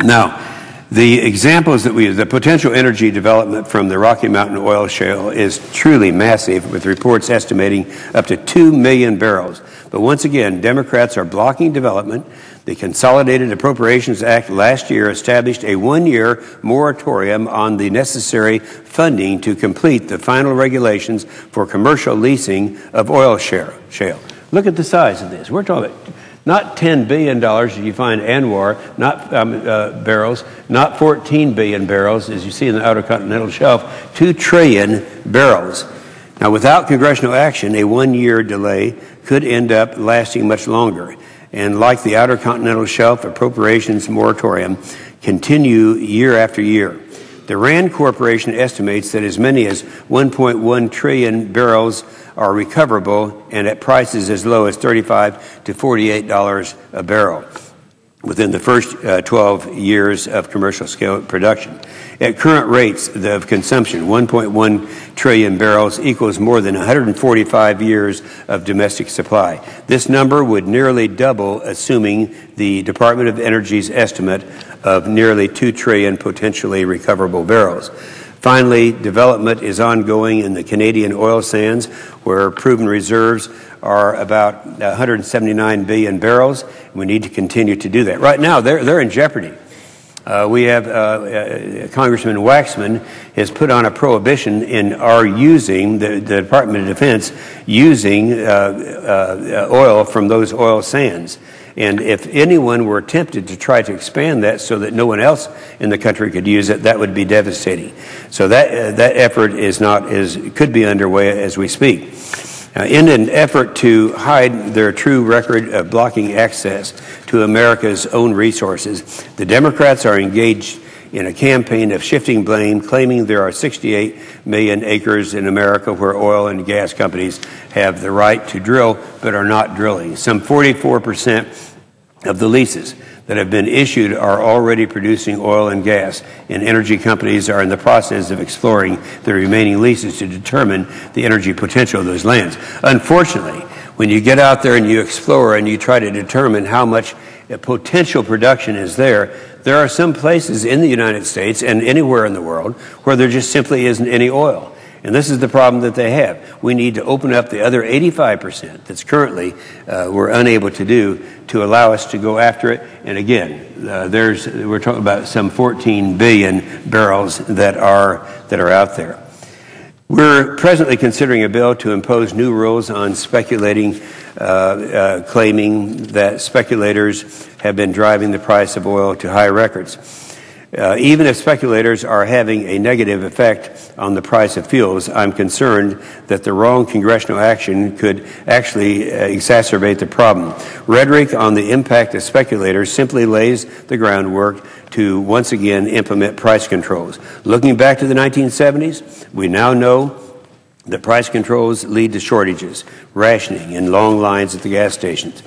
Now, the examples that the potential energy development from the Rocky Mountain oil shale is truly massive, with reports estimating up to 2 million barrels. But once again, Democrats are blocking development. The Consolidated Appropriations Act last year established a one-year moratorium on the necessary funding to complete the final regulations for commercial leasing of oil shale. Look at the size of this. We're talking not $10 billion as you find Anwar, not barrels, not 14 billion barrels as you see in the Outer Continental Shelf, 2 trillion barrels. Now, without congressional action, a one-year delay could end up lasting much longer. And like the Outer Continental Shelf appropriations moratorium, continue year after year. The Rand Corporation estimates that as many as 1.1 trillion barrels are recoverable and at prices as low as $35 to $48 a barrel within the first 12 years of commercial scale production. At current rates of consumption, 1.1 trillion barrels equals more than 145 years of domestic supply. This number would nearly double, assuming the Department of Energy's estimate of nearly 2 trillion potentially recoverable barrels. Finally, development is ongoing in the Canadian oil sands, where proven reserves are about 179 billion barrels. We need to continue to do that. Right now, they're in jeopardy. We have Congressman Waxman has put on a prohibition in our using, the Department of Defense, using oil from those oil sands. And if anyone were tempted to try to expand that so that no one else in the country could use it, that would be devastating. So that effort could be underway as we speak. In an effort to hide their true record of blocking access to America's own resources, the Democrats are engaged in a campaign of shifting blame, claiming there are 68 million acres in America where oil and gas companies have the right to drill but are not drilling. Some 44% of the leases that have been issued are already producing oil and gas, and energy companies are in the process of exploring the remaining leases to determine the energy potential of those lands. Unfortunately, when you get out there and you explore and you try to determine how much potential production is there are some places in the United States and anywhere in the world where there just simply isn't any oil. And this is the problem that they have. We need to open up the other 85% that's currently we're unable to do to allow us to go after it. And again, we're talking about some 14 billion barrels that are out there. We're presently considering a bill to impose new rules on speculating, claiming that speculators have been driving the price of oil to high records. Even if speculators are having a negative effect on the price of fuels, I'm concerned that the wrong congressional action could actually exacerbate the problem. Rhetoric on the impact of speculators simply lays the groundwork to once again implement price controls. Looking back to the 1970s, we now know that price controls lead to shortages, rationing, and long lines at the gas stations.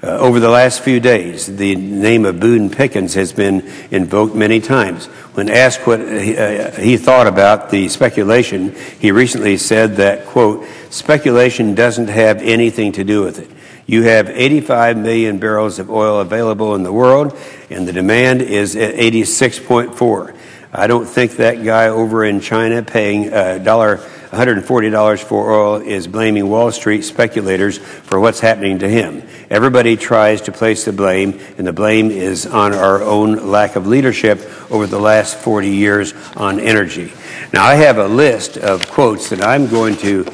Over the last few days, the name of Boone Pickens has been invoked many times. When asked what he thought about the speculation, he recently said that, quote, "Speculation doesn't have anything to do with it. You have 85 million barrels of oil available in the world, and the demand is at 86.4. I don't think that guy over in China paying $140 for oil is blaming Wall Street speculators for what's happening to him. Everybody tries to place the blame, and the blame is on our own lack of leadership over the last 40 years on energy." Now, I have a list of quotes that I'm going to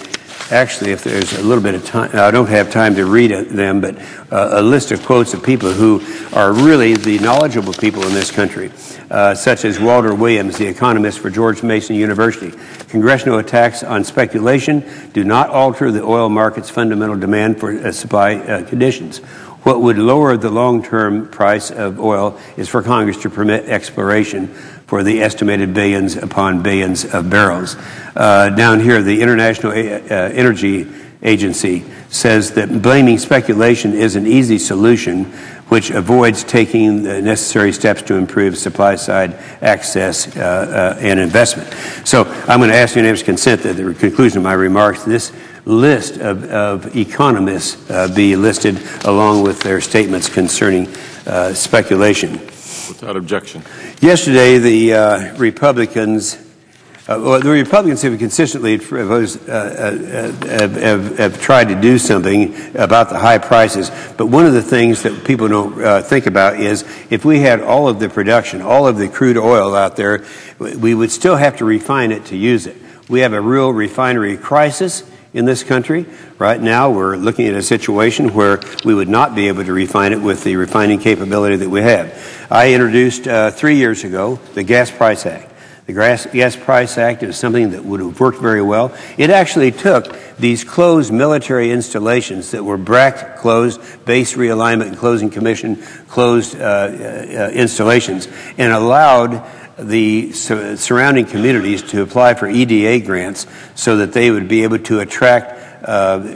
actually, if there's a little bit of time, I don't have time to read them, but a list of quotes of people who are really the knowledgeable people in this country, such as Walter Williams, the economist for George Mason University. "Congressional attacks on speculation do not alter the oil market's fundamental demand for supply conditions. What would lower the long-term price of oil is for Congress to permit exploration for the estimated billions upon billions of barrels." Down here, the International Energy Agency says that blaming speculation is an easy solution which avoids taking the necessary steps to improve supply-side access and investment. So I'm going to ask unanimous consent that the conclusion of my remarks, this list of economists be listed along with their statements concerning speculation. Without objection. Yesterday, the Republicans have consistently have tried to do something about the high prices. But one of the things that people don't think about is if we had all of the production, all of the crude oil out there, we would still have to refine it to use it. We have a real refinery crisis in this country. Right now, we're looking at a situation where we would not be able to refine it with the refining capability that we have. I introduced 3 years ago the Gas Price Act. The Gas Price Act is something that would have worked very well. It actually took these closed military installations that were BRAC closed, Base Realignment and Closing Commission closed installations, and allowed the surrounding communities to apply for EDA grants so that they would be able to attract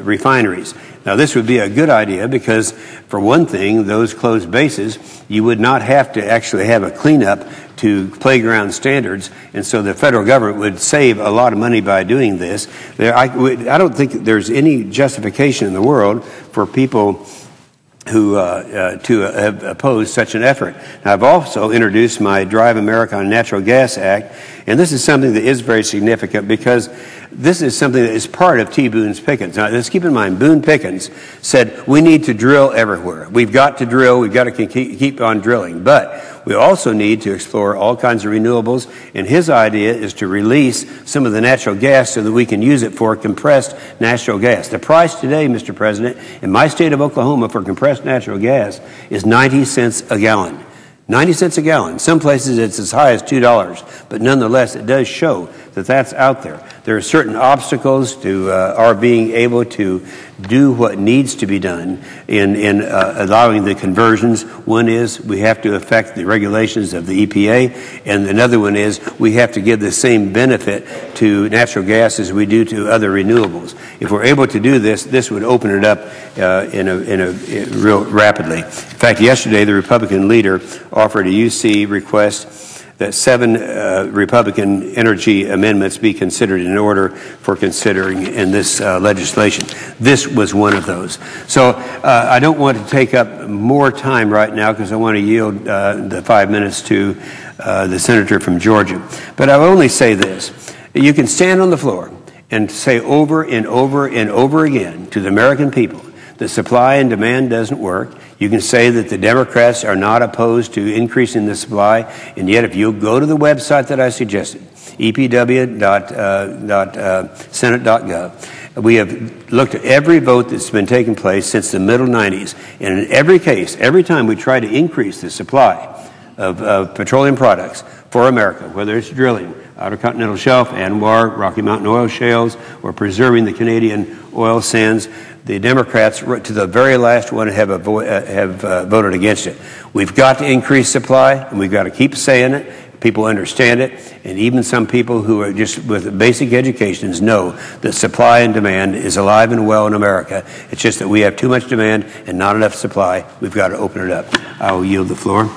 refineries. Now, this would be a good idea because, for one thing, those closed bases, you would not have to actually have a cleanup to playground standards, and so the federal government would save a lot of money by doing this. I don't think there's any justification in the world for people who to have opposed such an effort. Now, I've also introduced my Drive America on Natural Gas Act, and this is something that is very significant because this is something that is part of T. Boone Pickens. Now, let's keep in mind, Boone Pickens said we need to drill everywhere. We've got to drill. We've got to keep on drilling. But we also need to explore all kinds of renewables, and his idea is to release some of the natural gas so that we can use it for compressed natural gas. The price today, Mr. President, in my state of Oklahoma for compressed natural gas is 90 cents a gallon. 90 cents a gallon. Some places it's as high as $2, but nonetheless it does show that that's out there. There are certain obstacles to our being able to do what needs to be done in allowing the conversions. One is we have to affect the regulations of the EPA, and another one is we have to give the same benefit to natural gas as we do to other renewables. If we're able to do this, this would open it up real rapidly. In fact, yesterday the Republican leader offered a UC request that 7 Republican energy amendments be considered in order for considering in this legislation. This was one of those. So I don't want to take up more time right now because I want to yield the 5 minutes to the senator from Georgia. But I will only say this. You can stand on the floor and say over and over and over again to the American people that supply and demand doesn't work. You can say that the Democrats are not opposed to increasing the supply, and yet if you go to the website that I suggested, epw.senate.gov, we have looked at every vote that's been taking place since the middle 90s, and in every case, every time we try to increase the supply of petroleum products for America, whether it's drilling, Outer Continental Shelf, ANWR, Rocky Mountain oil shales, or preserving the Canadian oil sands, the Democrats, to the very last one, have voted against it. We've got to increase supply, and we've got to keep saying it. People understand it, and even some people who are just with basic educations know that supply and demand is alive and well in America. It's just that we have too much demand and not enough supply. We've got to open it up. I will yield the floor.